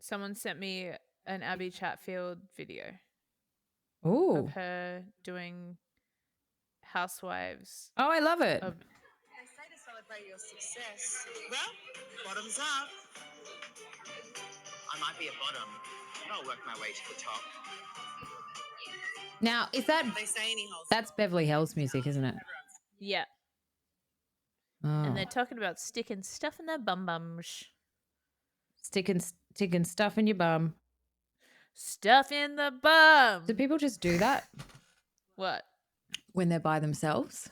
Someone sent me an Abby Chatfield video Oh. of her doing Housewives. Oh, I love it. Of, They say to celebrate your success. Well, bottoms up. I might be a bottom, but I'll work my way to the top. Now, is that They say any holes. that's Beverly Hills music, isn't it? yeah. Oh. And they're talking about sticking stuff in their bum-bums. Sticking stuff in your bum. Stuff in the bum. Do people just do that What? when they're by themselves?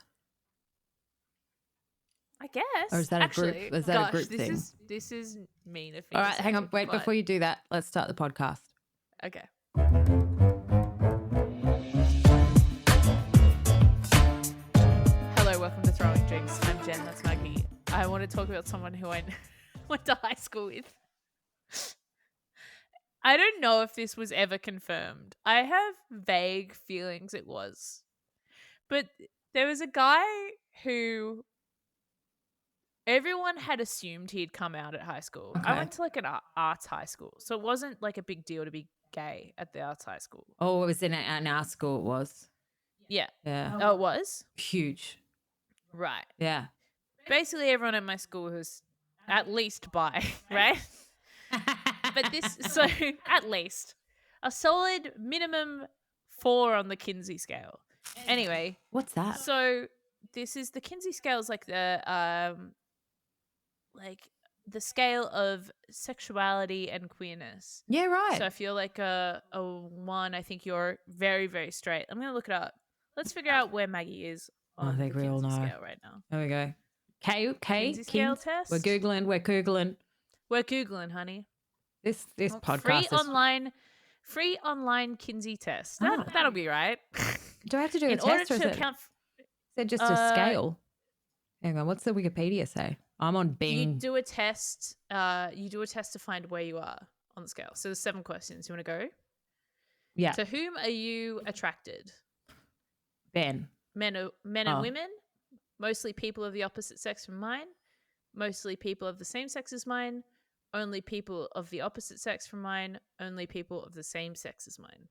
I guess. Or is that a group- Actually, is that a gosh, group this thing? This is mean of me. All to right, hang on. say, Wait, but- before you do that, let's start the podcast. Okay. Hello, welcome to Throwing Drinks. I'm Jen, that's Maggie. I want to talk about someone who I went to high school with. I don't know if this was ever confirmed. I have vague feelings it was. But there was a guy who everyone had assumed he'd come out at high school. I Okay. went to like an arts high school, so it wasn't like a big deal to be gay at the arts high school. Oh, it was in our school. It was. Yeah. Yeah. Oh, it was? Huge. Right. Yeah. Basically, everyone at my school was at least bi, right? But so at least a solid minimum 4 on the Kinsey scale. Anyway, What's that? so this is the Kinsey scale is like the scale of sexuality and queerness. Yeah, right. So if you're like a 1, I think you're very, very straight. I'm gonna look it up. Let's figure out where Maggie is on I think the we all Kinsey know. scale right now. There we go. Kinsey scale test. We're Googling. We're Googling, honey. This podcast Free online Kinsey test. Ah. That'll be right. Do I have to do a In order test or is to it, account, is it just a scale? Hang on. What's the Wikipedia say? I'm on Bing. you do a test. You do a test to find where you are on the scale. So there's 7 questions. You want to go? Yeah. To whom are you attracted? Ben. Men Oh. and women, mostly people of the opposite sex from mine, mostly people of the same sex as mine, only people of the opposite sex from mine, only people of the same sex as mine.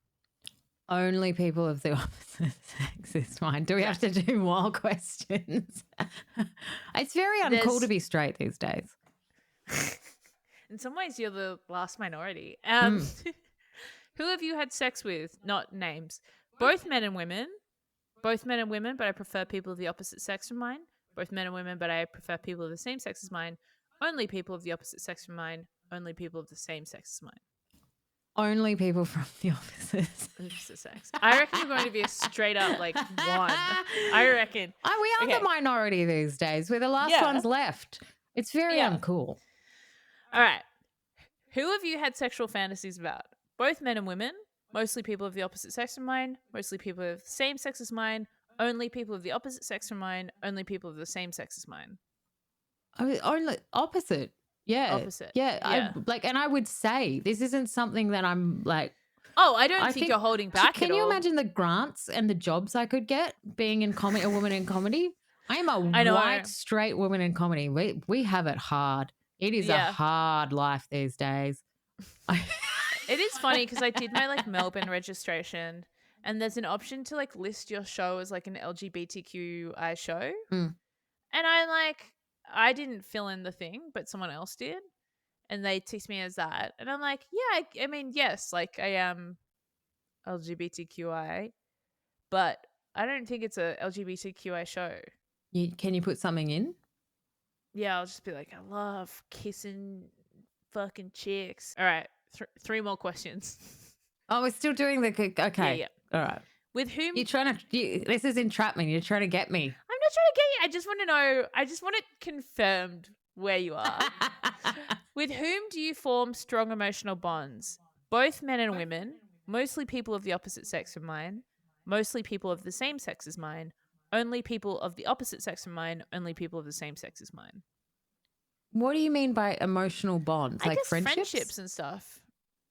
Only people of the opposite sex is fine. Do we have to do more questions? It's very uncool to be straight these days. In some ways, you're the last minority. Hmm. Who have you had sex with? Not names. Both men and women. Both men and women, but I prefer people of the opposite sex from mine. Both men and women, but I prefer people of the same sex as mine. Only people of the opposite sex from mine. Only people of the same sex as mine. Only people from the opposite sex. I reckon you're going to be a straight up like 1. I reckon. We are the minority these days. We're the last ones left. It's very uncool. All right. Who have you had sexual fantasies about? Both men and women. Mostly people of the opposite sex from mine. Mostly people of the same sex as mine. Only people of the opposite sex from mine. Only people of the same sex as mine. Only opposite. Yeah. Opposite. Yeah. And I would say this isn't something that I'm like. Oh, I don't think you're holding back Can at you all. imagine the grants and the jobs I could get being in a woman in comedy? I am a white straight woman in comedy. We have it hard. It is a hard life these days. It is funny because I did my like Melbourne registration, and there's an option to like list your show as like an LGBTQI show, and I didn't fill in the thing, but someone else did, and they ticked me as that, and I'm like, yeah, I mean, yes, like I am LGBTQI, but I don't think it's a LGBTQI show. Can you put something in? Yeah, I'll just be like, I love kissing fucking chicks. All right. 3 more questions. Oh, we're still doing the okay. Yeah. All right. With whom? You're trying to. This is entrapment. You're trying to get me. I'm not trying to get you. I just want to know. I just want it confirmed where you are. With whom do you form strong emotional bonds? Both men and women. Mostly people of the opposite sex from mine. Mostly people of the same sex as mine. Only people of the opposite sex from mine. Only people of the same sex as mine. What do you mean by emotional bonds? I like guess friendships and stuff.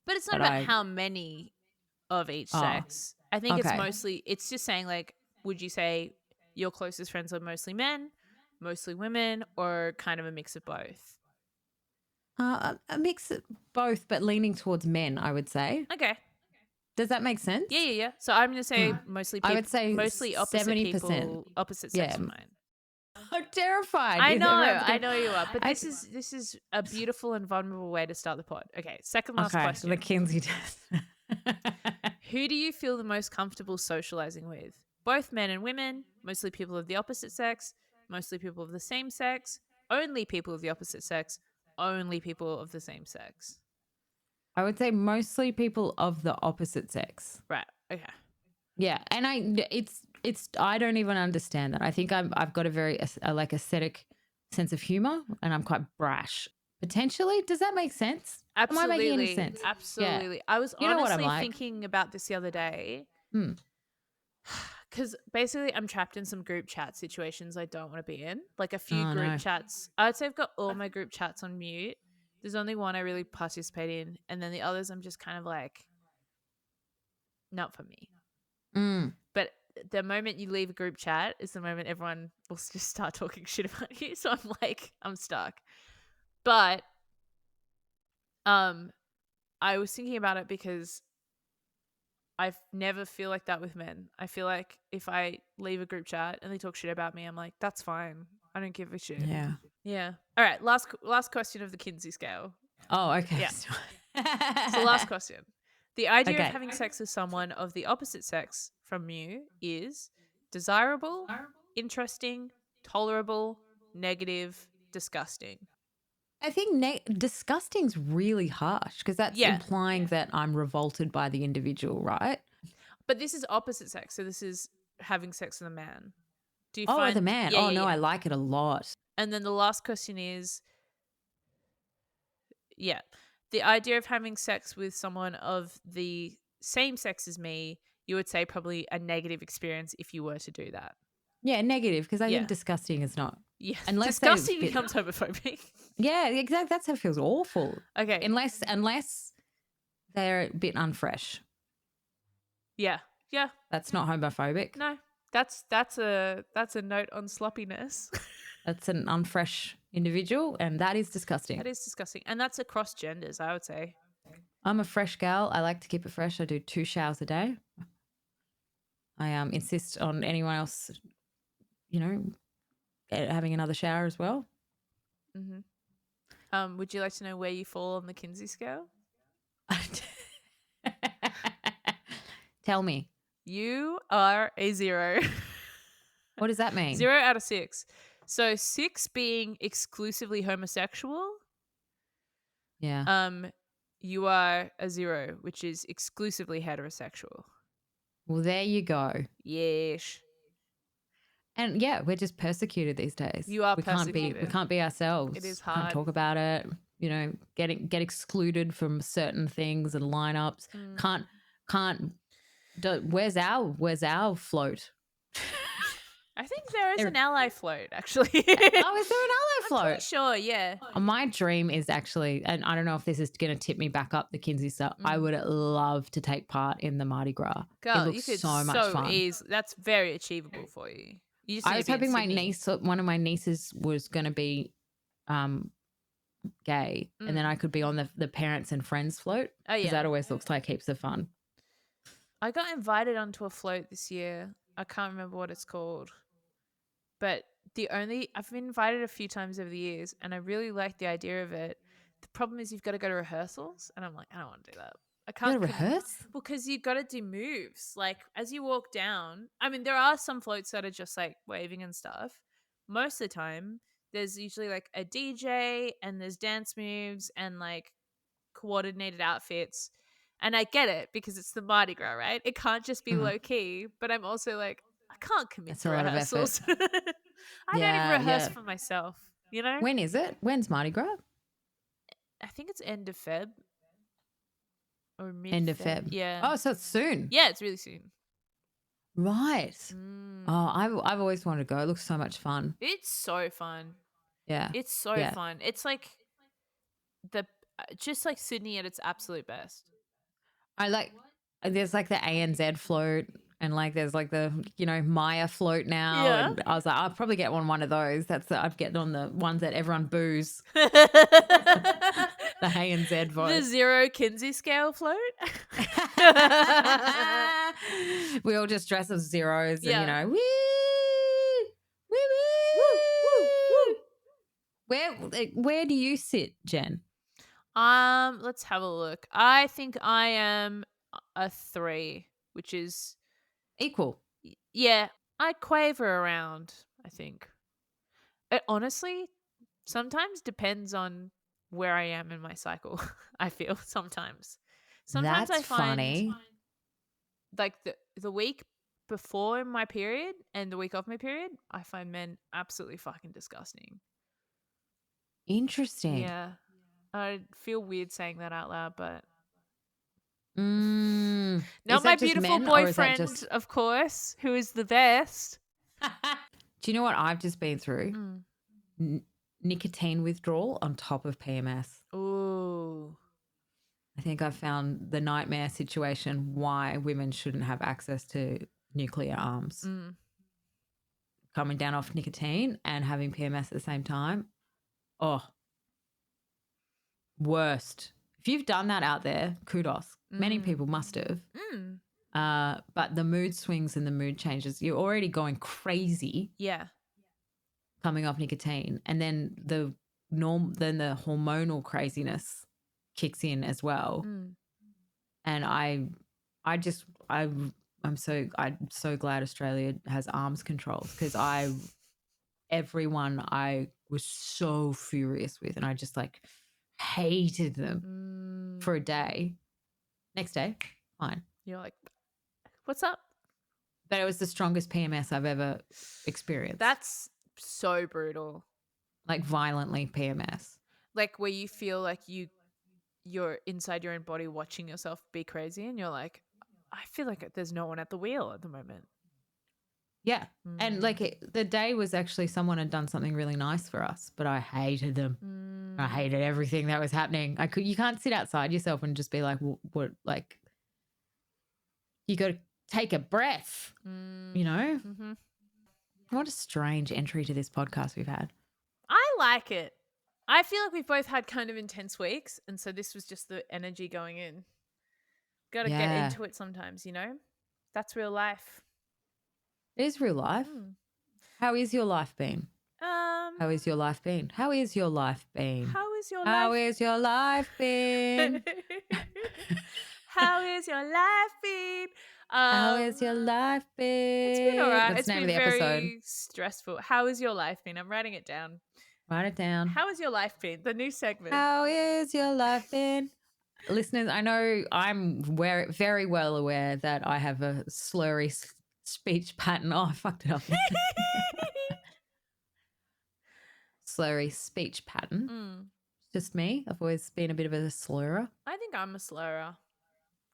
But it's not about how many of each sex. I think it's mostly, it's just saying like, would you say your closest friends are mostly men, mostly women, or kind of a mix of both? A mix of both, but leaning towards men, I would say. Okay. Does that make sense? Yeah. So I'm gonna say mostly people, I would say mostly opposite 70%. people, opposite sex from mine. I'm terrified. I Everyone's know you are. But this is a beautiful and vulnerable way to start the pod. Okay, second last okay, question. the Kinsey test. Who do you feel the most comfortable socializing with? Both men and women, mostly people of the opposite sex, mostly people of the same sex, only people of the opposite sex, only people of the same sex. I would say mostly people of the opposite sex. Right. Okay. Yeah, and I don't even understand that. I think I've got a very like aesthetic sense of humor, and I'm quite brash. Potentially, does that make sense? Absolutely. Am I making any sense? Absolutely. Yeah. I was You know what I'm honestly like. thinking about this the other day. Hmm. Because basically, I'm trapped in some group chat situations I don't want to be in. Like a few Oh, group no. chats. I would say I've got all my group chats on mute. There's only one I really participate in. And then the others, I'm just kind of like, not for me. Mm. But the moment you leave a group chat is the moment everyone will just start talking shit about you. So I'm like, I'm stuck. But I was thinking about it because I never feel like that with men. I feel like if I leave a group chat and they talk shit about me, I'm like, that's fine. I don't give a shit. Yeah. Yeah. All right. Last question of the Kinsey scale. Oh, okay. Yeah. So last question. The idea Okay. of having sex with someone of the opposite sex from you is desirable, interesting, tolerable, negative, disgusting. I think disgusting's really harsh because that's implying that I'm revolted by the individual, right? But this is opposite sex, so this is having sex with a man. Do you Oh, find the man. No, I like it a lot. And then the last question is, the idea of having sex with someone of the same sex as me, you would say probably a negative experience if you were to do that. Yeah, negative because I think disgusting is not. Yeah, unless disgusting becomes homophobic. Yeah, exactly. That's how it feels awful. Okay, unless they're a bit unfresh. Yeah. That's not homophobic. No, that's a note on sloppiness. That's an unfresh individual, and that is disgusting. That is disgusting, and that's across genders, I would say. I'm a fresh gal. I like to keep it fresh. I do 2 showers a day. I insist on anyone else, having another shower as well. Mm-hmm. Would you like to know where you fall on the Kinsey scale? Tell me. You are a 0. What does that mean? 0 out of 6. So 6 being exclusively homosexual. Yeah. You are a 0, which is exclusively heterosexual. Well, there you go. Yes. And yeah, we're just persecuted these days. You are persecuted. We can't be ourselves. It is hard. Can't talk about it. Get excluded from certain things and lineups. Can't. Where's our float? I think there is an ally float, actually. Oh, is there an ally float? I'm pretty sure, yeah. My dream is actually, and I don't know if this is going to tip me back up the Kinsey stuff, I would love to take part in the Mardi Gras. Girl, it looks so much fun. That's very achievable for you. I was hoping one of my nieces was going to be gay, and then I could be on the parents and friends float. Oh, yeah. Because that always looks like heaps of fun. I got invited onto a float this year. I can't remember what it's called. But I've been invited a few times over the years, and I really like the idea of it. The problem is you've got to go to rehearsals, and I'm like, I don't want to do that. I can't rehearse? Well, because you've got to do moves. Like, as you walk down, I mean, there are some floats that are just like waving and stuff. Most of the time, there's usually like a DJ, and there's dance moves and like coordinated outfits. And I get it because it's the Mardi Gras, right? It can't just be low key, but I'm also like, I can't commit to rehearsals. I don't even rehearse for myself, When is it? When's Mardi Gras? I think it's end of Feb. Or mid End of Feb. Yeah. Oh, so it's soon. Yeah, it's really soon. Right. Oh, I've always wanted to go. It looks so much fun. It's so fun. Yeah. It's so fun. It's like just like Sydney at its absolute best. There's like the ANZ float, And like there's like the, Maya float now. Yeah. And I was like, I'll probably get one of those. I'd get on the ones that everyone boos. The Hay and Z vote. The 0 Kinsey Scale float. We all just dress as zeros Yeah. and, woo, woo, woo, woo. Where do you sit, Jen? Let's have a look. I think I am a 3, which is Equal. yeah. I quaver around, I think. It honestly sometimes depends on where I am in my cycle. I feel sometimes That's I find funny. like the week before my period and the week of my period, I find men absolutely fucking disgusting. Interesting. Yeah. I feel weird saying that out loud, but Not not my beautiful boyfriend, of course, who is the best. Do you know what I've just been through? Nicotine withdrawal on top of PMS. Ooh. I think I've found the nightmare situation why women shouldn't have access to nuclear arms. Coming down off nicotine and having PMS at the same time. Oh, worst. If you've done that out there, kudos. Many people must have. But the mood swings and the mood changes, you're already going crazy. Yeah. Coming off nicotine. And then the hormonal craziness kicks in as well. And I'm so glad Australia has arms controls because everyone I was so furious with and I just like hated them for a day. Next day, fine. You're like, what's up? But it was the strongest PMS I've ever experienced. That's so brutal. Like violently PMS. Like where you feel like you're inside your own body watching yourself be crazy and you're like, I feel like there's no one at the wheel at the moment. Yeah. And like the day was actually someone had done something really nice for us, but I hated them. I hated everything that was happening. You can't sit outside yourself and just be like, what like you got to take a breath, What a strange entry to this podcast we've had. I like it. I feel like we've both had kind of intense weeks. And so this was just the energy going in. Got to get into it sometimes, That's real life. It is real life. How is your life been? How is your life been? How is your life been? How is your life? How is your life been? How is your life been? How is your life been? It's been all right. That's It's the name been of the very episode. stressful. How is your life been? I'm writing it down. Write it down. How has your life been? The new segment. How is your life been? Listeners, I know I'm very well aware that I have a slurry speech pattern. Oh, I fucked it up. Slurry speech pattern. Just me. I've always been a bit of a slurrer. I think I'm a slurrer.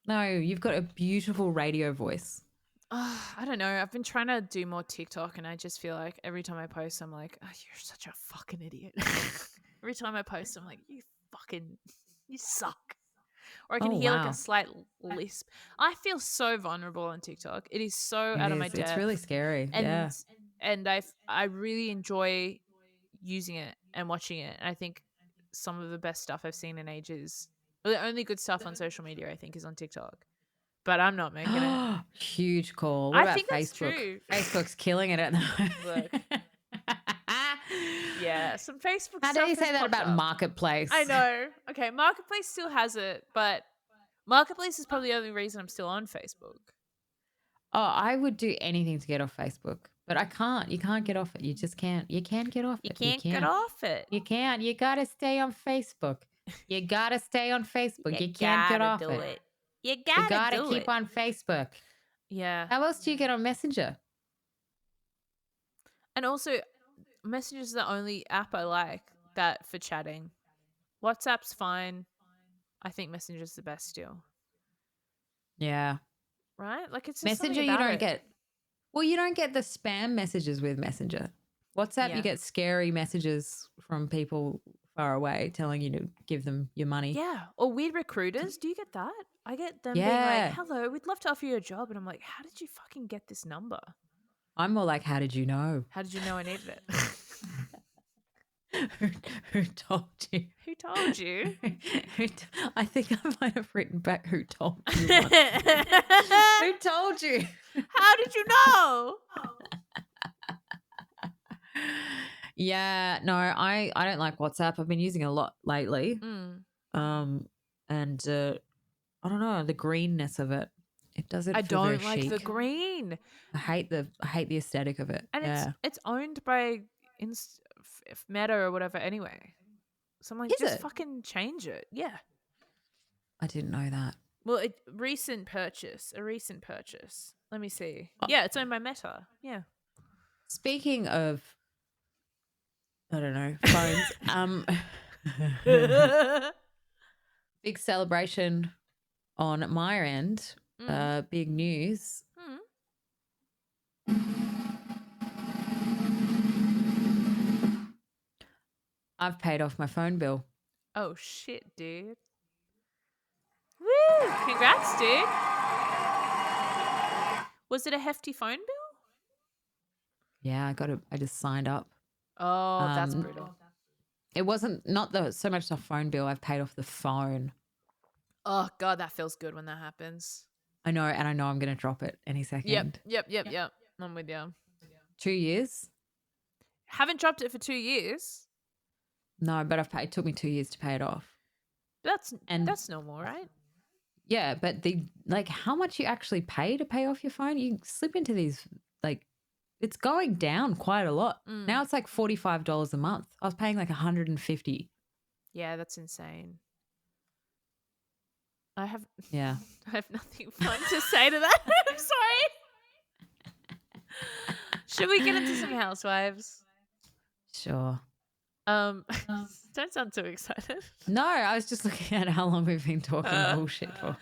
No, you've got a beautiful radio voice. I don't know. I've been trying to do more TikTok and I just feel like every time I post, I'm like, oh, you're such a fucking idiot. Every time I post, I'm like, you suck. Or I can hear like a slight lisp. I feel so vulnerable on TikTok. It is so out of my depth. It's really scary. And I really enjoy using it and watching it. And I think some of the best stuff I've seen in ages, the only good stuff on social media, I think, is on TikTok. But I'm not making it. Huge call. What about think Facebook? That's true. Facebook's killing it at the moment. Look. Yeah, some Facebook How stuff. do you say that about up. Marketplace? I know. Okay, Marketplace still has it, but Marketplace is probably the only reason I'm still on Facebook. Oh, I would do anything to get off Facebook, but I can't. You can't get off it. You just can't. You can't get off it. You can't get off it. You can't. You got to stay on Facebook. You got to stay on Facebook. You can't get off it. You got to keep on Facebook. Yeah. How else do you get on Messenger? And also, Messenger is the only app I like that for chatting. WhatsApp's fine. I think Messenger's the best still. Yeah. Right? Like it's just Messenger you don't get. Well, you don't get the spam messages with Messenger. WhatsApp you get scary messages from people far away telling you to give them your money. Yeah. Or weird recruiters. Do you get that? I get them being Yeah. like, hello, we'd love to offer you a job. And I'm like, how did you fucking get this number? I'm more like, how did you know? How did you know I needed it? Who told you? Who told you? I think I might have written back who told you once. Who told you? How did you know? Yeah, no, I don't like WhatsApp. I've been using it a lot lately. And I don't know, the greenness of it. It doesn't I feel very don't like the chic. green. I hate the aesthetic of it. And yeah. it's owned by Meta or whatever anyway. So I'm like, Is just it? fucking change it. Yeah. I didn't know that. Well, a recent purchase. Let me see. Oh. Yeah, it's owned by Meta. Yeah. Speaking of, I don't know, phones. Big celebration on my end. Big news. I've paid off my phone bill. Oh shit, dude. Woo! Congrats, dude. Was it a hefty phone bill? Yeah, I just signed up. Oh, that's brutal. It wasn't so much the phone bill. I've paid off the phone. Oh god, that feels good when that happens. I know, and I know I'm going to drop it any second. Yep. I'm with you. 2 years? Haven't dropped it for 2 years. No, but it took me 2 years to pay it off. That's normal, right? Yeah, but how much you actually pay to pay off your phone, you slip into these, it's going down quite a lot. Now it's like $45 a month. I was paying like $150. Yeah, that's insane. I have nothing fun to say to that. I'm sorry. Should we get into some Housewives? Sure. Don't sound too excited. No, I was just looking at how long we've been talking bullshit for.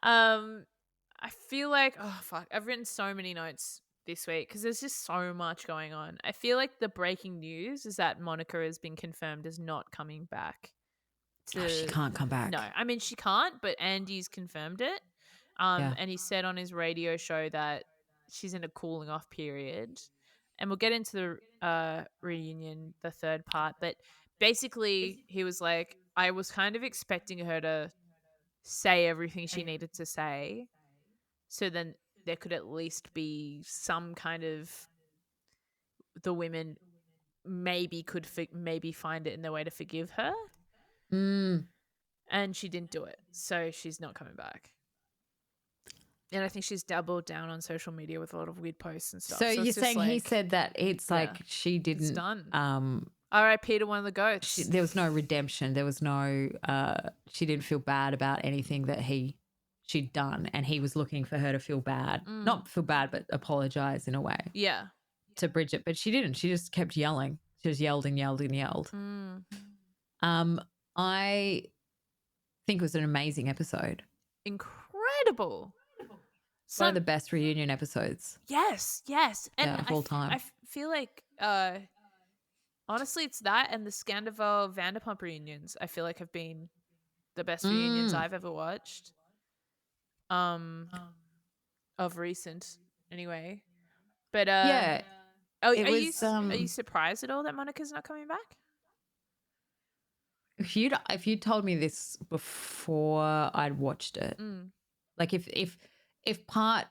I feel like, oh fuck, I've written so many notes this week because there's just so much going on. I feel like the breaking news is that Monica has been confirmed as not coming back. She can't come back. No, I mean she can't, but Andy's confirmed it. And he said on his radio show that she's in a cooling off period. And we'll get into the reunion, the third part. But basically, he was like, I was kind of expecting her to say everything she needed to say. So then there could at least be some kind of the women maybe could maybe find it in their way to forgive her. And she didn't do it. So she's not coming back. And I think she's doubled down on social media with a lot of weird posts and stuff. So you're saying he said that it's like she didn't. It's done. R.I.P. to one of the goats. There was no redemption. There was no. She didn't feel bad about anything that she'd done, and he was looking for her to feel bad, not feel bad, but apologize in a way. Yeah. To Bridget, but she didn't. She just kept yelling. She just yelled and yelled and yelled. I think it was an amazing episode. Incredible. One of the best reunion episodes. Yes. And of all time. I feel like, honestly, it's that and the Scandival Vanderpump reunions, I feel like have been the best reunions I've ever watched. Of recent, anywed. But yeah. Are you surprised at all that Monica's not coming back? If you told me this before I'd watched it, like if part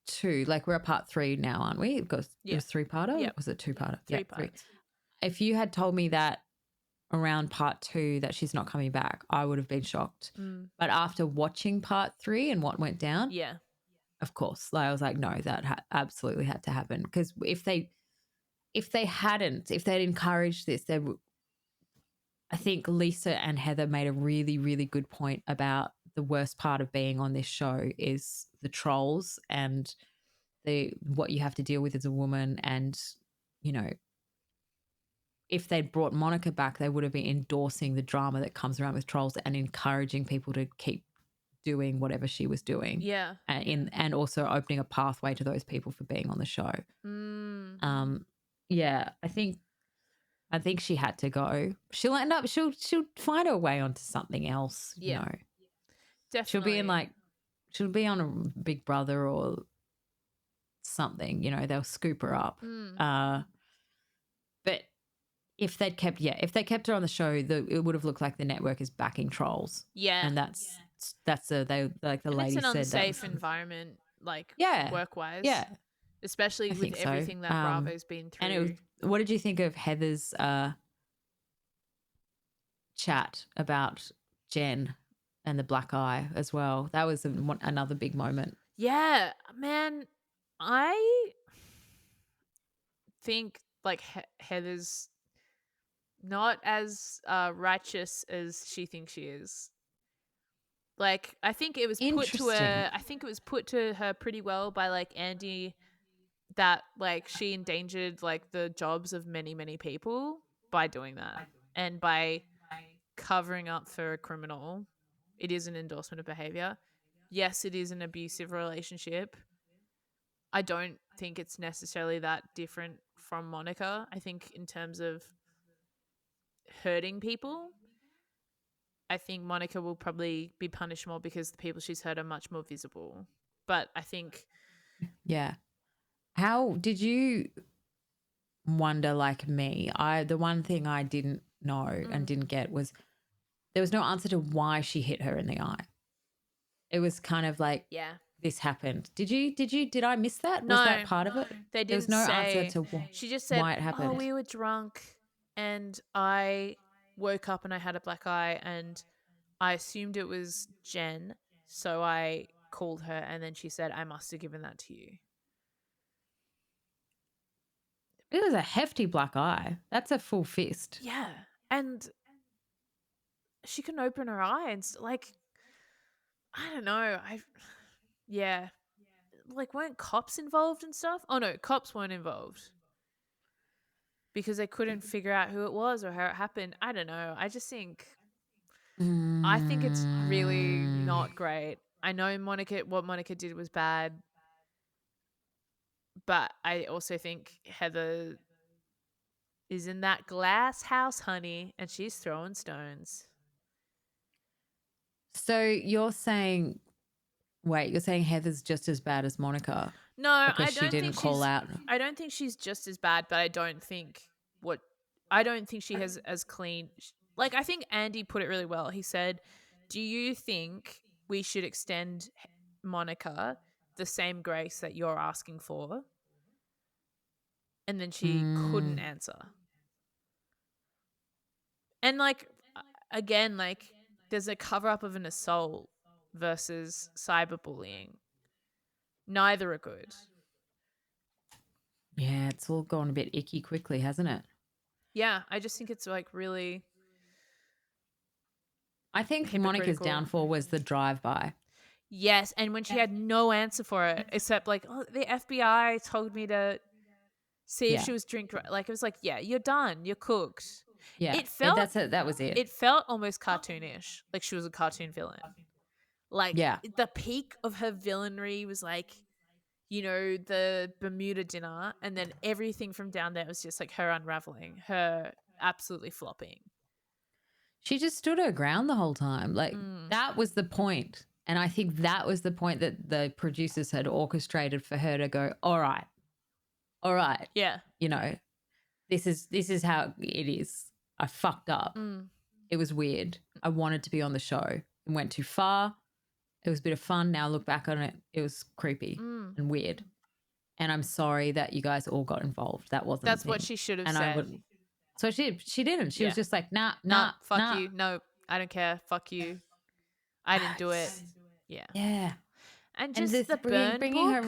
2, like we're at part 3 now, aren't we? It was 3-parter? Yep. Was it 2-parter? 3 parts. If you had told me that around part 2 that she's not coming back, I would have been shocked. But after watching part 3 and what went down, of course, I was like, no, that absolutely had to happen. Because if they'd encouraged this, I think Lisa and Heather made a really, really good point about the worst part of being on this show is the trolls and what you have to deal with as a woman. And, if they'd brought Monica back, they would have been endorsing the drama that comes around with trolls and encouraging people to keep doing whatever she was doing. Yeah. And also opening a pathway to those people for being on the show. Yeah, I think she had to go. She'll find her way onto something else, you know. Definitely. She'll be on a Big Brother or something, you know, they'll scoop her up. But if they'd kept her on the show, it would have looked like the network is backing trolls. Yeah. And that's they like the And lady it's an said unsafe that. environment, like Yeah. work-wise. Yeah. Especially I with think so. everything that Bravo's been through. And what did you think of Heather's chat about Jen and the black eye as well? That was another big moment. Yeah, man, I think like Heather's not as righteous as she thinks she is. Like, I think it was put to her. I think it was put to her pretty well by like Andy, that like she endangered like the jobs of many people by doing that, and by covering up for a criminal. It is an endorsement of behavior. Yes, it is an abusive relationship. I don't think it's necessarily that different from Monica. I think in terms of hurting people, I think Monica will probably be punished more because the people she's hurt are much more visible. But I think... Yeah. How did you wonder, like me? The one thing I didn't know and didn't get was there was no answer to why she hit her in the eye. It was kind of like, yeah, this happened. Did I miss that? No, was that part of it? they There was didn't no say. answer to She just said, why it happened. "Oh, we were drunk, and I woke up and I had a black eye, and I assumed it was Jen, so I called her, and then she said I must have given that to you." It was a hefty black eye. That's a full fist. Yeah, and she couldn't open her eye, and like, I don't know. Yeah, like, weren't cops involved and stuff? Oh no, cops weren't involved because they couldn't figure out who it was or how it happened. I don't know. I just think, I think it's really not great. I know what Monica did was bad, but I also think Heather is in that glass house, honey, and she's throwing stones. So you're saying Heather's just as bad as Monica? No, because I don't she didn't think call out. I don't think she's just as bad, but I don't think she has as clean. Like, I think Andy put it really well. He said, "Do you think we should extend Monica the same grace that you're asking for?" And then she couldn't answer. And like, again, like, there's a cover up of an assault versus cyberbullying. Neither are good. Yeah, it's all gone a bit icky quickly, hasn't it? Yeah, I just think it's like really... I think Monica's downfall was the drive-by. Yes, and when she had no answer for it, except like, "Oh, the FBI told me to see if she was like, it was like, yeah, you're done, you're cooked. Yeah, it felt that was it. It felt almost cartoonish, like she was a cartoon villain. Like, the peak of her villainry was like, you know, the Bermuda dinner, and then everything from down there was just like her unraveling, her absolutely flopping. She just stood her ground the whole time. Like, that was the point. And I think that was the point that the producers had orchestrated for her to go, all right. Yeah. You know, this is how it is. I fucked up. It was weird. I wanted to be on the show. It went too far. It was a bit of fun. Now look back on it. It was creepy and weird. And I'm sorry that you guys all got involved. That's what she should have said. So she didn't. She was just like, nah, fuck you. No, I don't care. Fuck you. I didn't do it. Yeah. Yeah. And just the burn book.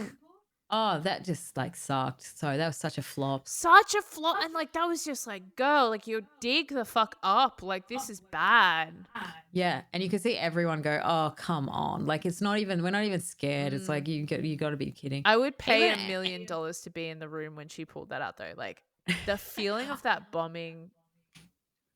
Her, that just like sucked. Sorry, that was such a flop. And like, that was just like, girl, like, you dig the fuck up. Like, this is bad. Yeah. And you could see everyone go, oh, come on. Like, we're not even scared. It's like, you got to be kidding. I would pay $1 million to be in the room when she pulled that out though. Like, the feeling of that bombing.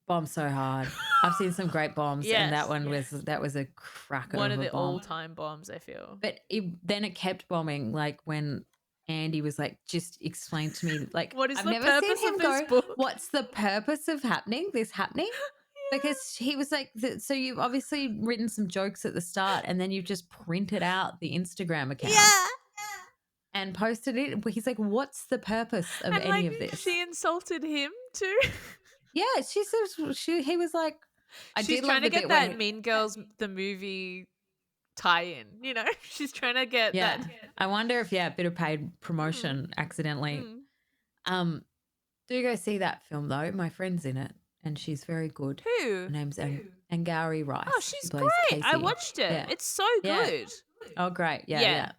Bomb so hard. I've seen some great bombs, and that one was a cracker. One of the all-time bombs, I feel. But then it kept bombing. Like when Andy was like, "Just explain to me, like, what is I've the never purpose seen him of this go, book? What's the purpose of this happening?" Because he was like, so you've obviously written some jokes at the start and then you've just printed out the Instagram account and posted it. He's like, what's the purpose of And any like of this? she insulted him too. Yeah, she says he was like, I She's did trying love to the get bit that where Mean Girls the movie tie-in, you know? She's trying to get that. I wonder if a bit of paid promotion accidentally. Mm. Do go see that film though. My friend's in it and she's very good. Who? Her name's Angari Rice. Oh, She she's plays great. I Casey. watched it. Yeah. It's so Yeah. good. Oh, great. Yeah. Yeah.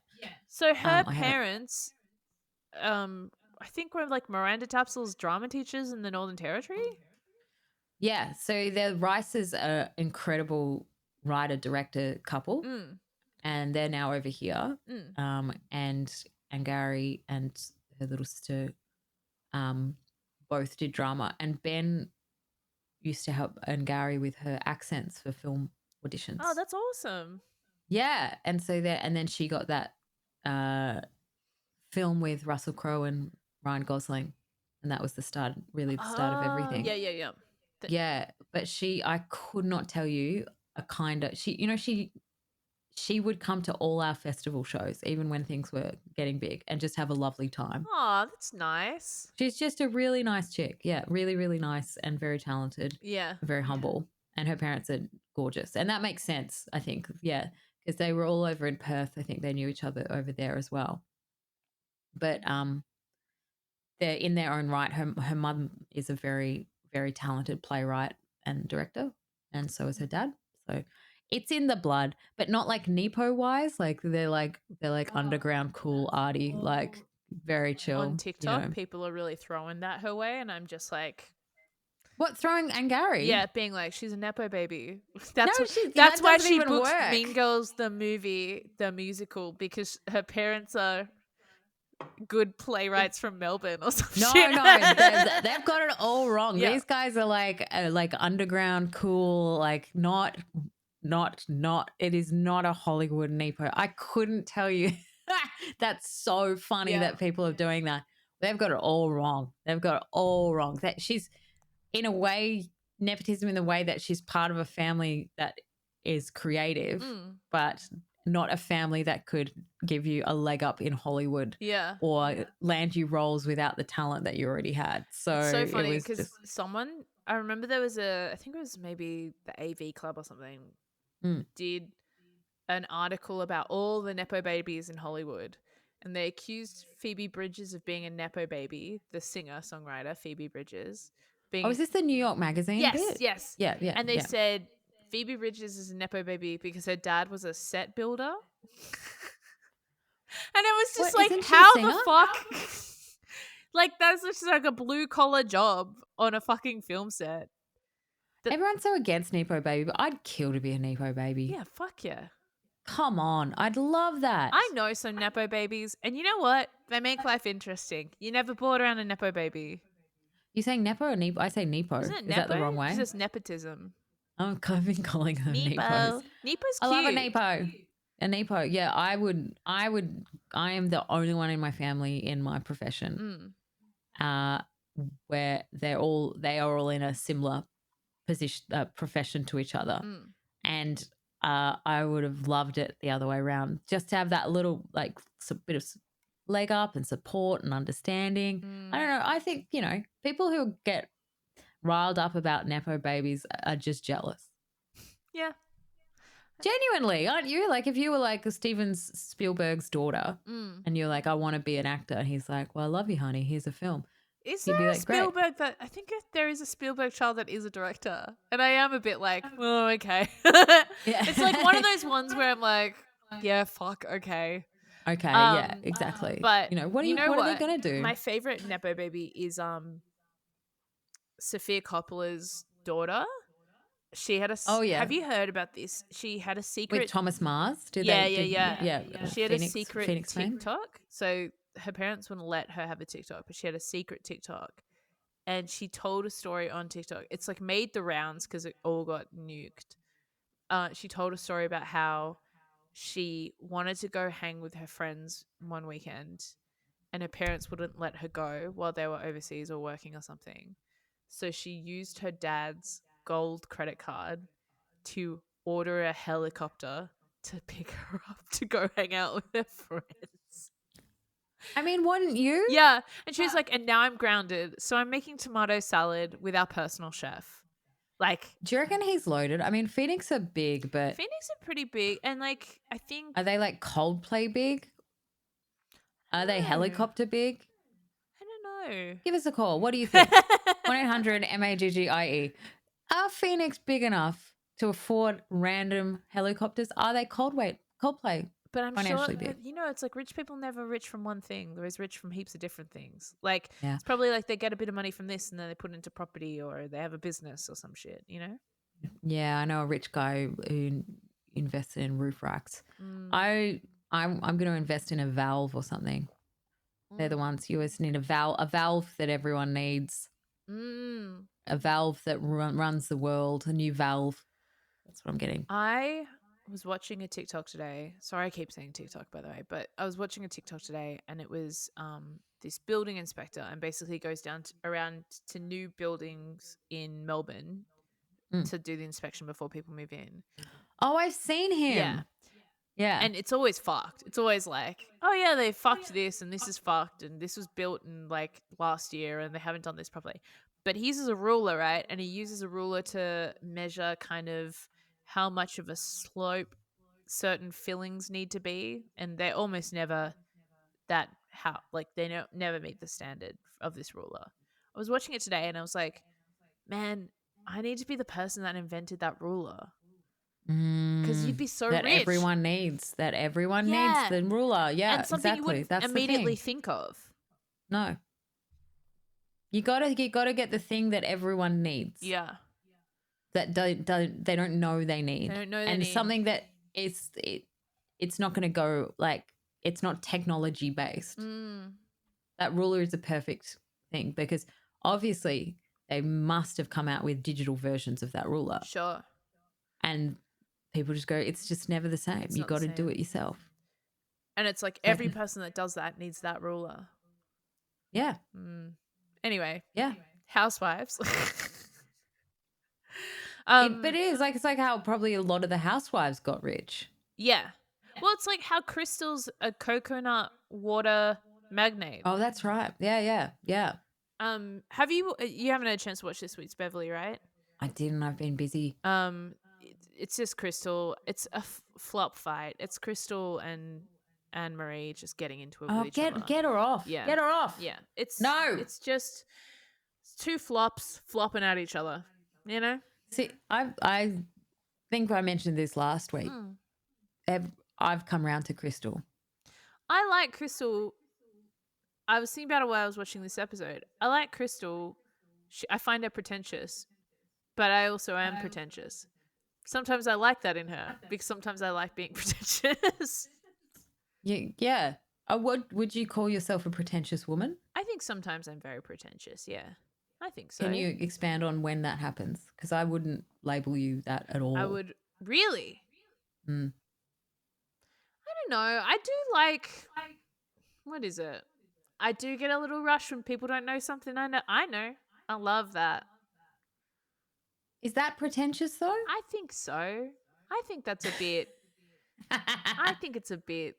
So her I haven't- parents, I think were like Miranda Tapsell's drama teachers in the Northern Territory. Yeah. So the Rices are incredible writer director couple, and they're now over here. And Angari and her little sister, both did drama, and Ben used to help Angari with her accents for film auditions. Oh, that's awesome. Yeah, and so and then she got that film with Russell Crowe and Ryan Gosling, and that was the start of everything. Yeah. Yeah, but I could not tell you she would come to all our festival shows, even when things were getting big, and just have a lovely time. Oh, that's nice. She's just a really nice chick. Yeah, really, really nice and very talented. Yeah. Very humble. And her parents are gorgeous. And that makes sense, I think. Yeah, because they were all over in Perth. I think they knew each other over there as well. But they're in their own right. Her mum is a very, very talented playwright and director, and so is her dad. So it's in the blood, but not like Nepo wise. Like they're underground, cool, arty, like very chill. On TikTok, people are really throwing that her way, and I'm just like, what, throwing Angari? yeah, being like, she's a nepo baby. That's that's why doesn't she even booked work. Mean Girls the movie, the musical, because her parents are good playwrights from Melbourne or something. No, they've got it all wrong. Yeah. These guys are like underground, cool, like not. It is not a Hollywood Nepo. I couldn't tell you. That's so funny that people are doing that. They've got it all wrong. That she's, in a way, nepotism in the way that she's part of a family that is creative, but not a family that could give you a leg up in Hollywood, or land you roles without the talent that you already had. So it's so funny because someone, I remember there was I think it was maybe the AV Club or something, did an article about all the nepo babies in Hollywood, and they accused Phoebe Bridgers of being a nepo baby, the singer-songwriter Phoebe Bridgers. is this the New York Magazine bit? Yes. Yeah. And they said Phoebe Bridgers is a nepo baby because her dad was a set builder. And it was just like, how the fuck? Like, that's just like a blue-collar job on a fucking film set. Everyone's so against Nepo baby, but I'd kill to be a Nepo baby. Yeah, fuck yeah. Come on. I'd love that. I know some nepo babies, and you know what? They make life interesting. You never bored around a nepo baby. You saying Nepo or Nepo? I say Nepo. Isn't it Is nepo? that the wrong way? It's just nepotism. I've been calling them Nepos. Nepo's cute. I love a Nepo. A Nepo. Yeah, I am the only one in my family in my profession where they are all in a similar position, profession to each other. And I would have loved it the other way around, just to have that little like bit of leg up and support and understanding. I don't know. I think, people who get riled up about Nepo babies are just jealous. Yeah. Genuinely, aren't you? Like if you were like Steven Spielberg's daughter and you're like, I want to be an actor. And he's like, well, I love you, honey. Here's a film. Is You'd there be a like, great. Spielberg that I think there is a Spielberg child that is a director, and I am a bit like, oh, okay. It's like one of those ones where I'm like, yeah, fuck, okay. Okay, yeah, exactly. But what are they gonna do? My favorite nepo baby is Sofia Coppola's daughter. She had a Have you heard about this? She had a secret with Thomas Mars. Yeah. She had a Phoenix secret fame? TikTok. So her parents wouldn't let her have a TikTok, but she had a secret TikTok, and she told a story on TikTok. It's like made the rounds because it all got nuked. She told a story about how she wanted to go hang with her friends one weekend, and her parents wouldn't let her go while they were overseas or working or something. So she used her dad's gold credit card to order a helicopter to pick her up to go hang out with her friends. I mean, wouldn't you? Yeah. And she was like, and now I'm grounded. So I'm making tomato salad with our personal chef. Like, Do you reckon he's loaded? I mean, Phoenix are big, but Phoenix are pretty big. And like, I think. are they like Coldplay big? Are they know. helicopter big? I don't know. Give us a call. What do you think? 1-800-MAGGIE. Are Phoenix big enough to afford random helicopters? Are they Coldplay? But I'm Financially sure, big. you know, it's like rich people never rich from one thing. They're always rich from heaps of different things. Like, Yeah. it's probably like they get a bit of money from this and then they put it into property or they have a business or some shit, you know? Yeah, I know a rich guy who invested in roof racks. Mm. I'm going to invest in a valve or something. They're the ones you always need a valve that everyone needs. Mm. A valve that runs the world, a new valve. That's what I'm getting. I was watching a TikTok today. Sorry, I keep saying TikTok, by the way, but I was watching a TikTok today and it was this building inspector and basically goes down around to new buildings in Melbourne to do the inspection before people move in. Oh, I've seen him. Yeah. Yeah. And it's always fucked. It's always like, oh yeah, they fucked this and this is fucked and this was built in like last year and they haven't done this properly. But he uses a ruler, right? And he uses a ruler to measure kind of how much of a slope certain fillings need to be. And they're almost never they never meet the standard of this ruler. I was watching it today and I was like, man, I need to be the person that invented that ruler. Because you'd be so that rich. everyone needs. That everyone needs the ruler. Yeah, and something exactly. you wouldn't That's immediately the thing. think of. No. You gotta get the thing that everyone needs. Yeah. That they don't know they need. They don't know they and need. something that it's not gonna go like it's not technology based. That ruler is a perfect thing because obviously they must have come out with digital versions of that ruler. Sure. And people just go, it's just never the same. You got to do it yourself. And it's like every person that does that needs that ruler. Yeah. Anyway. Yeah. Housewives. But it is like, it's like how probably a lot of the housewives got rich. Yeah. Well, it's like how Crystal's a coconut water magnate. Oh, that's right. Yeah. Have you haven't had a chance to watch this week's Beverly, right? I didn't. I've been busy. It's just Crystal. It's a flop fight. It's Crystal and Anne-Marie just getting into it with each other. Get her off. Yeah. Get her off. Yeah. It's just two flops flopping at each other, you know? See, I think I mentioned this last week. I've come round to Crystal. I like Crystal. I was thinking about it while I was watching this episode. I like Crystal. I find her pretentious, but I also am pretentious. Sometimes I like that in her because sometimes I like being pretentious. Yeah. Would you call yourself a pretentious woman? I think sometimes I'm very pretentious. Yeah, I think so. Can you expand on when that happens? Because I wouldn't label you that at all. I would really. I don't know. I do like. What is it? I do get a little rush when people don't know something I know. I love that. Is that pretentious though? I think so. I think that's a bit. I think it's a bit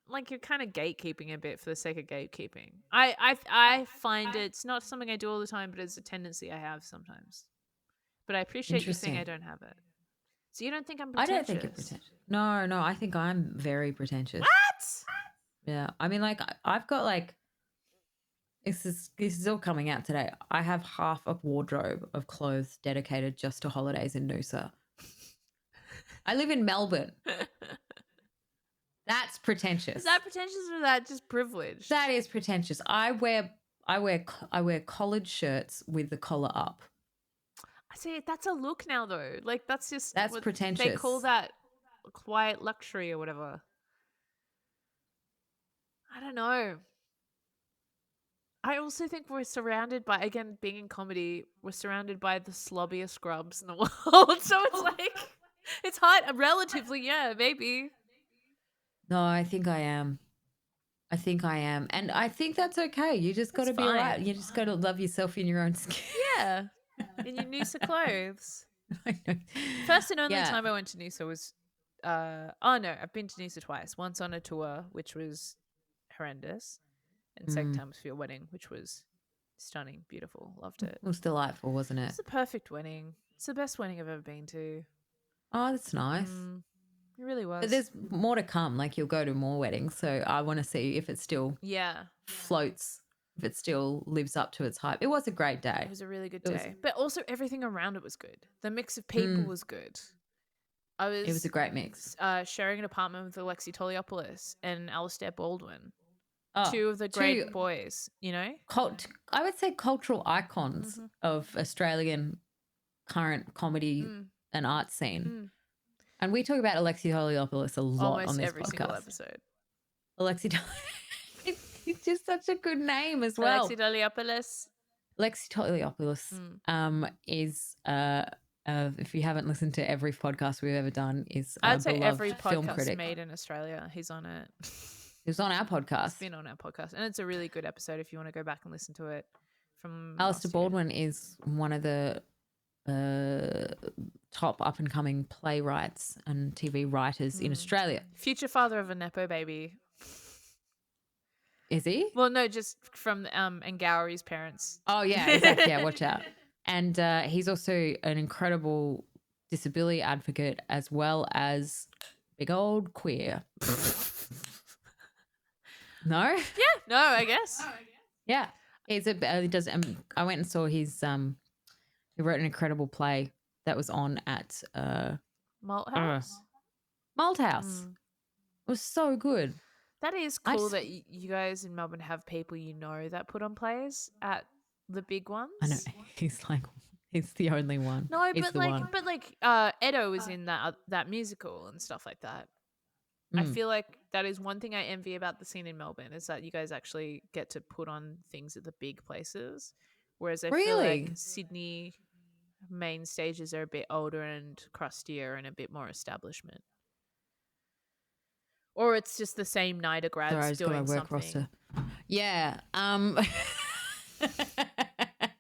like you're kind of gatekeeping a bit for the sake of gatekeeping. I find it's not something I do all the time, but it's a tendency I have sometimes. But I appreciate you saying I don't have it. So you don't think I'm pretentious? I don't think you're pretentious. No, I think I'm very pretentious. What? Yeah, I mean, like I've got like this is all coming out today. I have half a wardrobe of clothes dedicated just to holidays in Noosa. I live in Melbourne. That's pretentious. Is that pretentious or that just privileged? That is pretentious. I wear collared shirts with the collar up. I see. That's a look now, though. Like that's pretentious. They call that quiet luxury or whatever. I don't know. I also think we're surrounded by, again, being in comedy, we're surrounded by the slobbiest scrubs in the world. So it's like, it's hard, relatively, yeah, maybe. No, I think I am. And I think that's okay. You just got to be all right. You just got to love yourself in your own skin. Yeah. in your Noosa clothes. I know. First and only Yeah. time I went to Noosa was, I've been to Noosa twice. Once on a tour, which was horrendous, and second time was for your wedding, which was stunning, beautiful, loved it. It was delightful, wasn't it? It's the perfect wedding. It's the best wedding I've ever been to. Oh, that's nice. It really was. But there's more to come. Like you'll go to more weddings, so I want to see if it still floats, if it still lives up to its hype. It was a great day. It was a really good day, but also everything around it was good. The mix of people was good. It was a great mix. Sharing an apartment with Alexi Toliopoulos and Alistair Baldwin, Oh, two of the great boys. You know, I would say cultural icons of Australian current comedy and art scene. And we talk about Alexi Toliopoulos a lot almost on this every podcast. single episode. Alexi, it's just such a good name as well. Alexi Toliopoulos. Alexi Toliopoulos is if you haven't listened to every podcast we've ever done, is I'd say every film podcast critic. made in Australia. He's on it. He was on our podcast. He's been on our podcast, and it's a really good episode if you want to go back and listen to it. From Alistair Baldwin is one of the top up and coming playwrights and TV writers in Australia. Future father of a nepo baby. Is he? Well, no, just from Ngowri's parents. Oh yeah, exactly. Yeah, watch out. And he's also an incredible disability advocate as well as big old queer. No? Yeah, no, I guess. Yeah. He does. I went and saw his. He wrote an incredible play that was on at Malthouse. Malthouse. It was so good. That is cool that you guys in Melbourne have people you know that put on plays at the big ones. I know. He's the only one. No, He's the one. but Edo was in that musical and stuff like that. I feel like that is one thing I envy about the scene in Melbourne is that you guys actually get to put on things at the big places, whereas I feel like Sydney main stages are a bit older and crustier and a bit more establishment. Or it's just the same NIDA grads doing something. Roster. Yeah.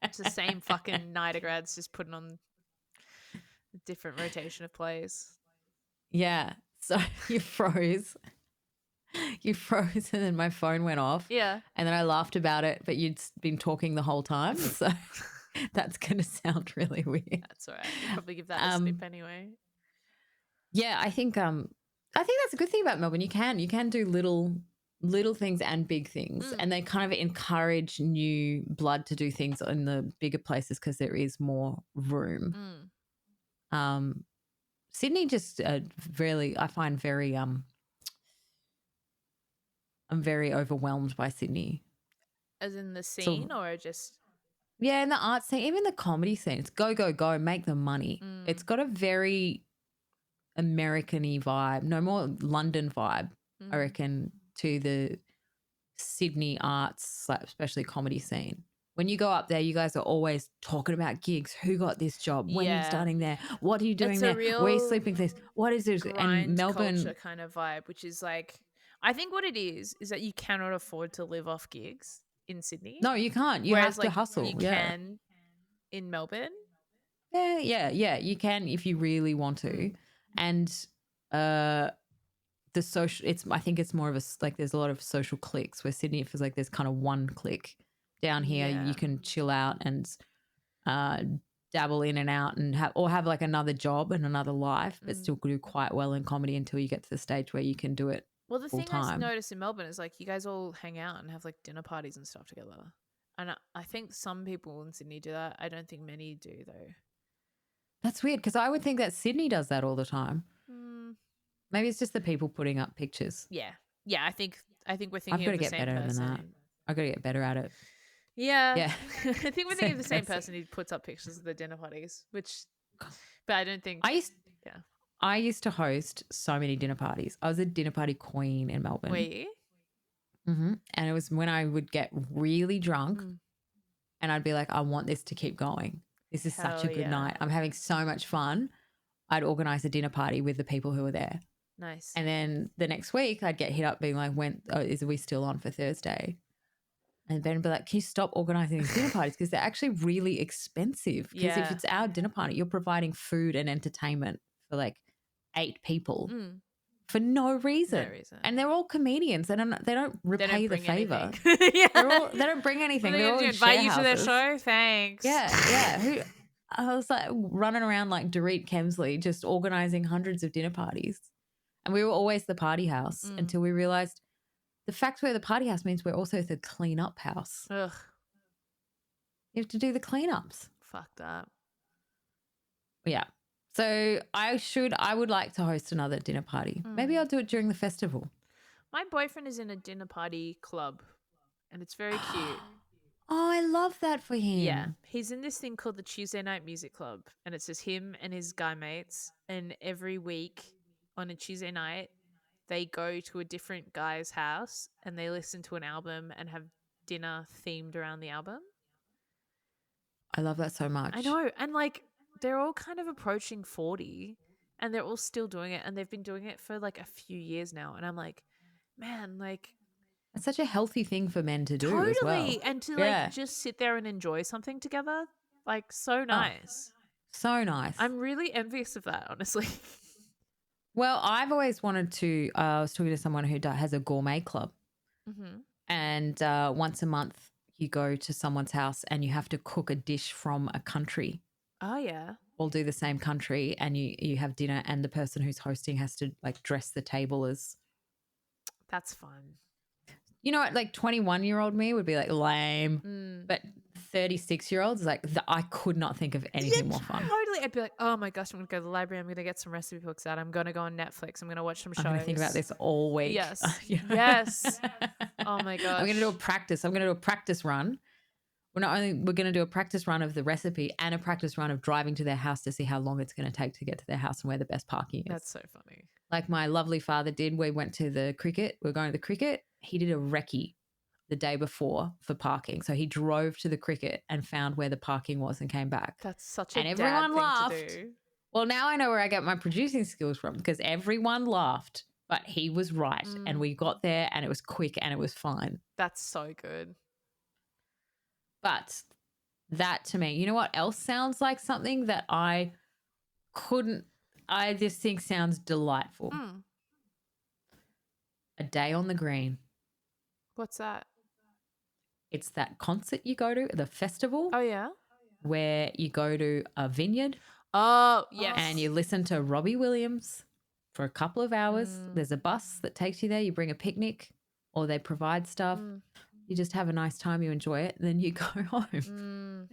It's the same fucking NIDA grads just putting on a different rotation of plays. Yeah. So you froze. You froze and then my phone went off. Yeah. And then I laughed about it, but you'd been talking the whole time. So that's going to sound really weird. That's all right. You'll probably give that a snip anyway. Yeah, I think that's a good thing about Melbourne. You can do little things and big things, and they kind of encourage new blood to do things in the bigger places because there is more room. Sydney just really, I find very I'm very overwhelmed by Sydney. As in the scene or just? Yeah, in the art scene, even the comedy scene. It's go, go, go, make the money. It's got a very American-y vibe, no more London vibe, I reckon, to the Sydney arts, especially comedy scene. When you go up there, you guys are always talking about gigs. Who got this job? When are you starting there? What are you doing there? Where are you sleeping this? What is this? And Melbourne culture kind of vibe, which is like, I think what it is that you cannot afford to live off gigs in Sydney. No, you can't. You have to hustle. You can in Melbourne. Yeah. You can if you really want to. And the social, I think it's more of there's a lot of social cliques where Sydney it feels like there's kind of one clique. Down here, you can chill out and dabble in and out and have like another job and another life, but still do quite well in comedy until you get to the stage where you can do it. Well, the thing I noticed in Melbourne is like you guys all hang out and have like dinner parties and stuff together. And I think some people in Sydney do that. I don't think many do though. That's weird because I would think that Sydney does that all the time. Maybe it's just the people putting up pictures. Yeah. I think we're thinking I've got to of the get same better person. than that. I've got to get better at it. Yeah. I think we're thinking of the same person who puts up pictures of the dinner parties, but I don't think. I used to host so many dinner parties. I was a dinner party queen in Melbourne. Were you? Mm-hmm. And it was when I would get really drunk and I'd be like, I want this to keep going. This is such a good night. I'm having so much fun. I'd organise a dinner party with the people who were there. Nice. And then the next week I'd get hit up being like, are we still on for Thursday? And Ben would be like, can you stop organizing these dinner parties? Because they're actually really expensive. Because if Yeah. it's our dinner party, you're providing food and entertainment for like 8 people for no reason. No reason. And they're all comedians. They don't repay They don't the bring favor. anything. Yeah. They don't bring anything. What are They're all they in gonna do, invite share you to their houses. show? Thanks. Yeah. I was like running around like Dorit Kemsley, just organizing hundreds of dinner parties. And we were always the party house until we realized the fact we're the party house means we're also the clean up house. Ugh. You have to do the cleanups. Fuck that. Yeah. So I would like to host another dinner party. Maybe I'll do it during the festival. My boyfriend is in a dinner party club and it's very cute. Oh, I love that for him. Yeah. He's in this thing called the Tuesday Night Music Club and it's just him and his guy mates. And every week on a Tuesday night, they go to a different guy's house and they listen to an album and have dinner themed around the album. I love that so much. I know. And like they're all kind of approaching 40 and they're all still doing it. And they've been doing it for like a few years now. And I'm like, man, like it's such a healthy thing for men to do totally. as well. And to like just sit there and enjoy something together. Like so nice. So nice. I'm really envious of that, honestly. Well, I've always wanted to, I was talking to someone who has a gourmet club. And once a month you go to someone's house and you have to cook a dish from a country. Oh, yeah. All do the same country and you have dinner and the person who's hosting has to like dress the table as. That's fun. You know what, like 21-year-old me would be like lame, but 36-year-olds like I could not think of anything more fun. Totally. I'd be like, oh my gosh, I'm going to go to the library. I'm going to get some recipe books out. I'm going to go on Netflix. I'm going to watch some shows. I'm going to think about this all week. Yes. Yes. Oh my gosh. I'm going to do a practice. I'm going to do a practice run. We're going to do a practice run of the recipe and a practice run of driving to their house to see how long it's going to take to get to their house and where the best parking is. That's so funny. Like my lovely father did. We went to the cricket. We're going to the cricket. He did a recce the day before for parking. So he drove to the cricket and found where the parking was and came back. That's such a and dad everyone thing laughed. to do. Well, now I know where I get my producing skills from because everyone laughed, but he was right. And we got there and it was quick and it was fine. That's so good. But that to me, you know what else sounds like something that I just think sounds delightful. A day on the green. What's that? It's that concert you go to, the festival. Oh, yeah? Where you go to a vineyard. Oh, yes. And you listen to Robbie Williams for a couple of hours. There's a bus that takes you there. You bring a picnic or they provide stuff. You just have a nice time. You enjoy it. And then you go home.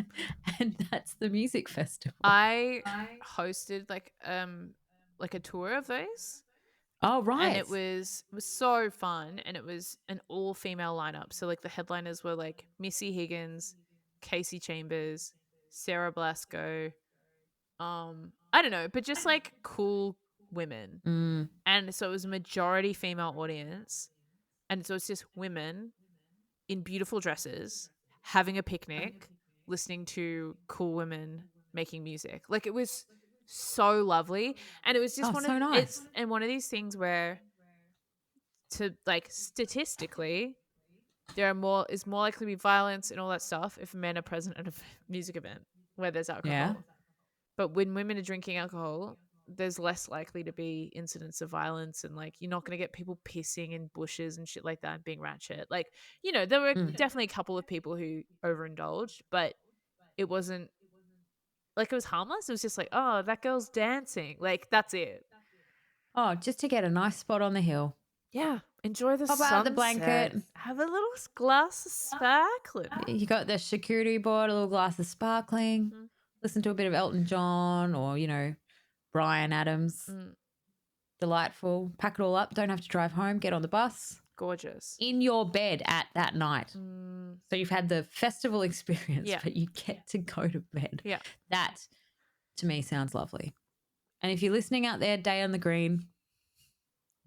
And that's the music festival. I hosted like a tour of those. Oh, right. And it was so fun. And it was an all-female lineup. So like the headliners were like Missy Higgins, Casey Chambers, Sarah Blasco. I don't know, but just like cool women. And so it was a majority female audience. And so it's just women in beautiful dresses having a picnic, listening to cool women making music. Like it was so lovely. And it was just nice. And one of these things where to like statistically there is more likely to be violence and all that stuff if men are present at a music event where there's alcohol. Yeah. But when women are drinking alcohol, there's less likely to be incidents of violence and like you're not going to get people pissing in bushes and shit like that and being ratchet. Like, you know, there were definitely a couple of people who overindulged, but it wasn't like it was harmless. It was just like, oh, that girl's dancing. Like that's it. Oh, just to get a nice spot on the hill. Yeah. Enjoy the Pop sunset. out the blanket. Have a little glass of sparkling. You got the charcuterie board, a little glass of sparkling. Listen to a bit of Elton John or, you know, Bryan Adams. Delightful. Pack it all up. Don't have to drive home. Get on the bus. Gorgeous. In your bed at that night. So you've had the festival experience, but you get to go to bed. Yeah. That, to me, sounds lovely. And if you're listening out there, Day on the Green,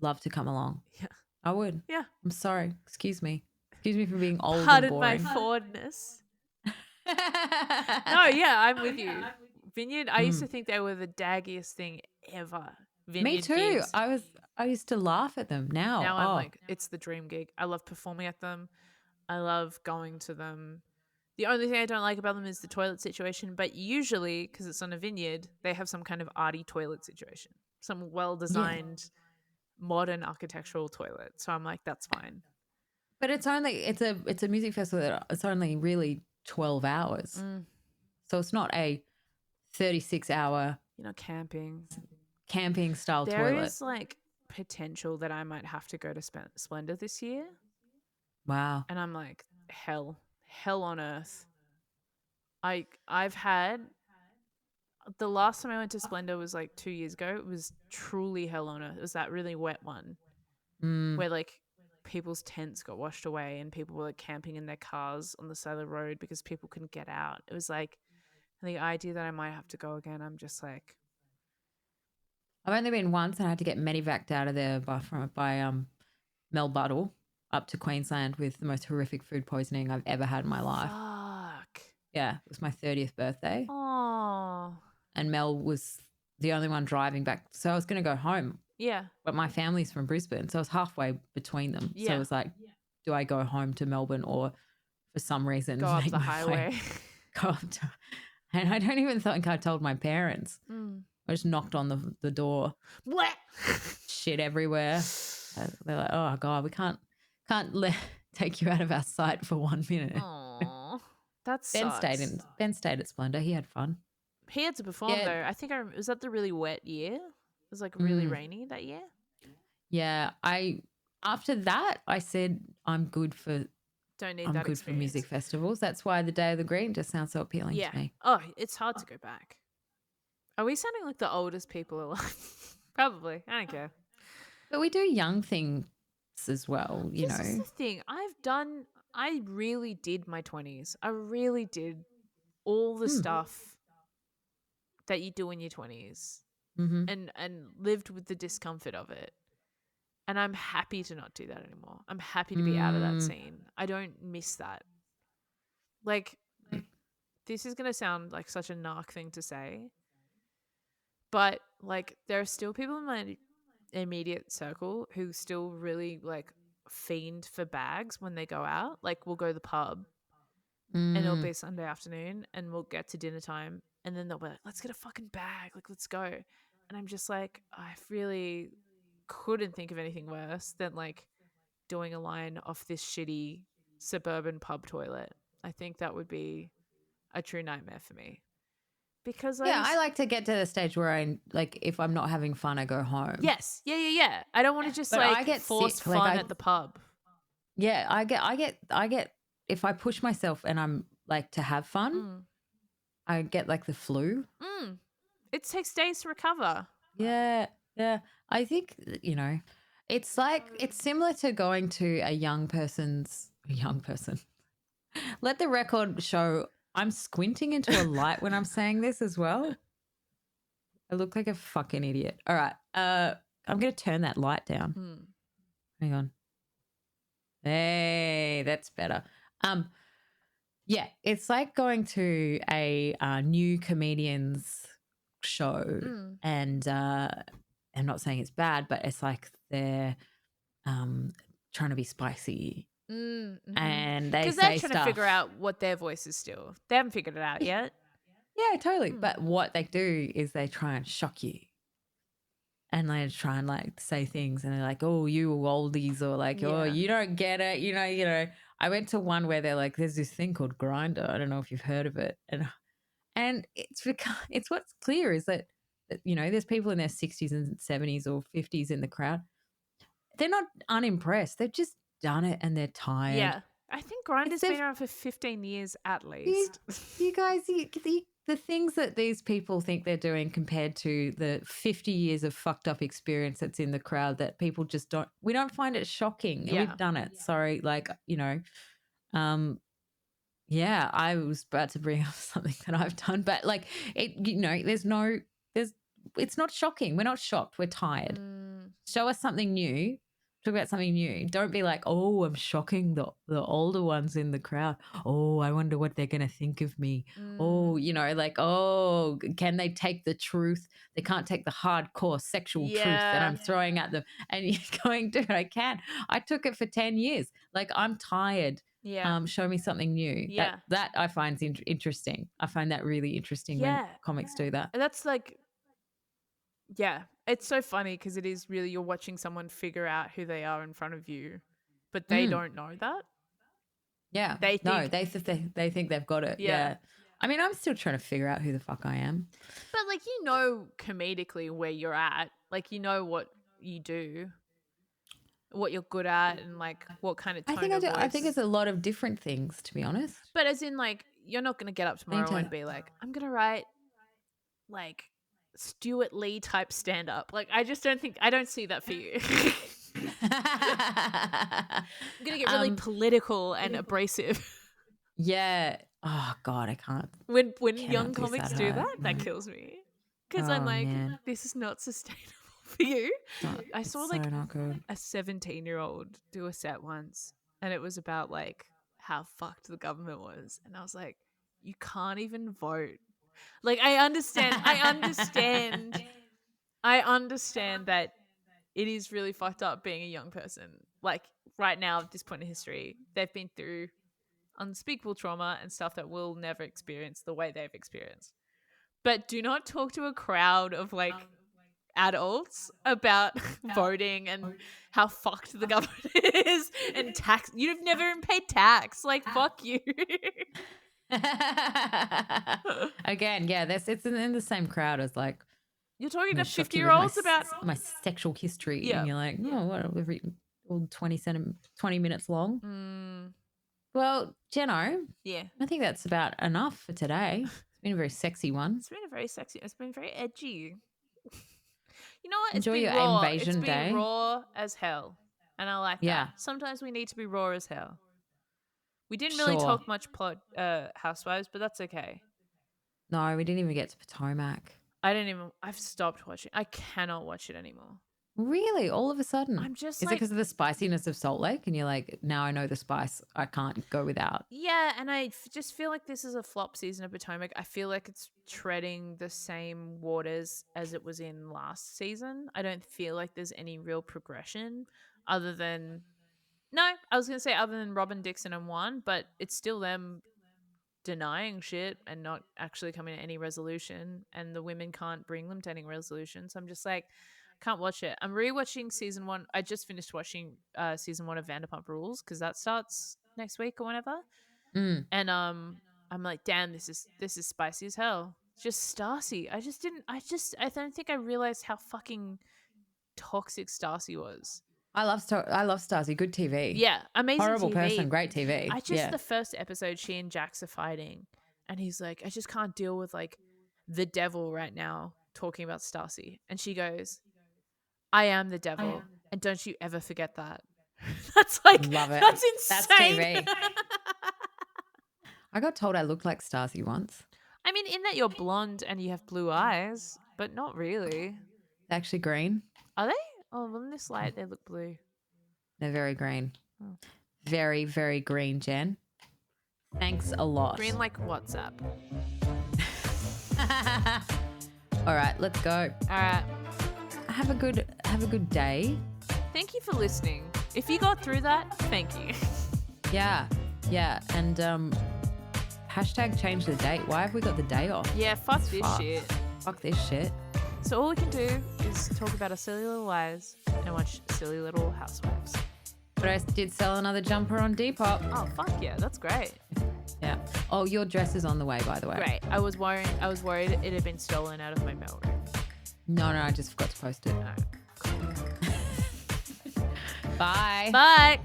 love to come along. Yeah. I would. Yeah. I'm sorry. Excuse me. Excuse me for being old Pardon and my boring. forwardness. No, yeah, I'm with you. Vineyard, I used to think they were the daggiest thing ever. Vineyard Me too. gigs. I used to laugh at them. Now I'm like, it's the dream gig. I love performing at them. I love going to them. The only thing I don't like about them is the toilet situation, but usually, because it's on a vineyard, they have some kind of arty toilet situation, some well-designed modern architectural toilet. So I'm like, that's fine. But it's a music festival that it's only really 12 hours. So it's not a 36-hour camping style There toilet. is like potential that I might have to go to Splendor this year. Wow. And I'm like, hell on earth. I've had the last time I went to Splendor was like 2 years ago. It was truly hell on earth. It was that really wet one where like people's tents got washed away and people were like camping in their cars on the side of the road because people couldn't get out. It was like the idea that I might have to go again. I'm just like, I've only been once and I had to get medevaced out of there by Mel Buddle up to Queensland with the most horrific food poisoning I've ever had in my life. fuck. Yeah, it was my 30th birthday. Oh. And Mel was the only one driving back. So I was going to go home. Yeah. But my family's from Brisbane. So I was halfway between them. Yeah. So it was like, do I go home to Melbourne or for some reason go up make the my highway? way, go up to, and I don't even think I told my parents. I just knocked on the door. What? Shit everywhere. They're like, oh God, we can't take you out of our sight for 1 minute. Aww. That's Ben stayed at Splendor. He had fun. He had to perform though. I think was that the really wet year? It was like really rainy that year. Yeah, after that I said I'm good for for music festivals. That's why the Day of the Green just sounds so appealing to me. Oh, it's hard to go back. Are we sounding like the oldest people alive? Probably. I don't care. But we do young things as well, you This know. is the thing. I really did my 20s. I really did all the stuff that you do in your 20s and lived with the discomfort of it. And I'm happy to not do that anymore. I'm happy to be out of that scene. I don't miss that. Like, this is going to sound like such a narc thing to say, but like there are still people in my immediate circle who still really like fiend for bags when they go out. Like we'll go to the pub and it'll be Sunday afternoon and we'll get to dinner time and then they'll be like, let's get a fucking bag. Like, let's go. And I'm just like, I really couldn't think of anything worse than like doing a line off this shitty suburban pub toilet. I think that would be a true nightmare for me. Because I like to get to the stage where I like if I'm not having fun, I go home. Yes. Yeah. I don't want to just I get force sick. Fun at the pub. Yeah, I get if I push myself and I'm like to have fun, I get like the flu. It takes days to recover. Yeah. I think, you know, it's like it's similar to going to a young person. Let the record show I'm squinting into a light when I'm saying this as well. I look like a fucking idiot. All right. I'm going to turn that light down. Hang on. Hey, that's better. Yeah, it's like going to a new comedian's show and I'm not saying it's bad, but it's like they're trying to be spicy. And they say because they're trying stuff. to figure out what their voice is still. They haven't figured it out yet. Yeah, totally. But what they do is they try and shock you. And they try and like say things and they're like, oh, you oldies, or like, oh, you don't get it. You know, I went to one where they're like, there's this thing called Grindr. I don't know if you've heard of it. And it's what's clear is that, you know, there's people in their 60s and 70s or 50s in the crowd. They're not unimpressed. They've just done it and they're tired. Yeah. I think Grindr's been around for 15 years at least. You guys, the things that these people think they're doing compared to the 50 years of fucked up experience that's in the crowd that people just we don't find it shocking. Yeah. We've done it. Sorry. Like, you know, yeah, I was about to bring up something that I've done, but like it, you know, it's not shocking. We're not shocked. We're tired. Show us something new. Talk about something new. Don't be like, oh, I'm shocking the older ones in the crowd. Oh, I wonder what they're going to think of me. Oh, you know, like, oh, can they take the truth? They can't take the hardcore sexual truth that I'm throwing at them. And you're going, dude, I can. I took it for 10 years. Like, I'm tired Yeah. Show me something new. Yeah. That I find interesting. I find that really interesting when comics do that. That's like, yeah, it's so funny because it is really, you're watching someone figure out who they are in front of you, but they don't know that. Yeah. They think, they think they've got it. Yeah. I mean, I'm still trying to figure out who the fuck I am. But like, you know, comedically where you're at, like, you know what you do, what you're good at, and like what kind of tone of voice. I think it's a lot of different things, to be honest. But as in, like, you're not going to get up tomorrow and be like, I'm going to write like Stuart Lee type stand up. Like, I don't see that for you. I'm going to get really political and abrasive. Yeah. Oh God, I can't. When young comics do that kills me. Because I'm like, man. this is not sustainable for you. I saw like not good. a 17-year-old do a set once, and it was about like how fucked the government was, and I was like, you can't even vote. Like, I understand that it is really fucked up being a young person. Like, right now at this point in history, they've been through unspeakable trauma and stuff that we'll never experience the way they've experienced. But do not talk to a crowd of like adults about voting and how fucked the government is and tax. You've never even paid tax. Like, fuck you. Again, yeah, it's in the same crowd as like, you're talking to shock you 50-year-olds with about my sexual history. Yeah. And you're like, oh, what, all 20 minutes long. Well, Jeno, yeah. I think that's about enough for today. It's been a very sexy one. It's been very edgy. You know what? Enjoy it's been your raw. invasion it's been day. Raw as hell. And I like that. Sometimes we need to be raw as hell. We didn't really talk much Housewives, but that's okay. No, we didn't even get to Potomac. I've stopped watching. I cannot watch it anymore. Really? All of a sudden? I'm just Is it because of the spiciness of Salt Lake? And you're like, now I know the spice. I can't go without. Yeah, and I just feel like this is a flop season of Potomac. I feel like it's treading the same waters as it was in last season. I don't feel like there's any real progression other than Robin, Dixon, and Juan, but it's still them denying shit and not actually coming to any resolution, and the women can't bring them to any resolution. So I'm just like, can't watch it. I'm rewatching season 1. I just finished watching season 1 of Vanderpump Rules because that starts next week or whenever. And I'm like, damn, this is spicy as hell. Just Stacy. I don't think I realized how fucking toxic Stacy was. I love Stacy. Good TV. Yeah, amazing. Horrible TV. person, great TV. The first episode, she and Jax are fighting, and he's like, I just can't deal with like the devil right now talking about Stacy, and she goes, I am the devil, and don't you ever forget that. That's like, love it. That's insane. That's TV. I got told I looked like Stacy once. I mean, in that you're blonde and you have blue eyes, but not really. They're actually green. Are they? Oh, well, in this light, they look blue. They're very green. Oh. Very, very green, Jen. Thanks a lot. Green like WhatsApp. All right, let's go. All right. Have a good day. Thank you for listening. If you got through that, thank you. Yeah. And hashtag change the date. Why have we got the day off? Yeah, fuck this shit. Fuck this shit. So all we can do is talk about our silly little lives and watch silly little Housewives. But I did sell another jumper on Depop. Oh, fuck yeah. That's great. Yeah. Oh, your dress is on the way, by the way. Great. I was worried it had been stolen out of my mailroom. No, I just forgot to post it. All right. Bye. Bye.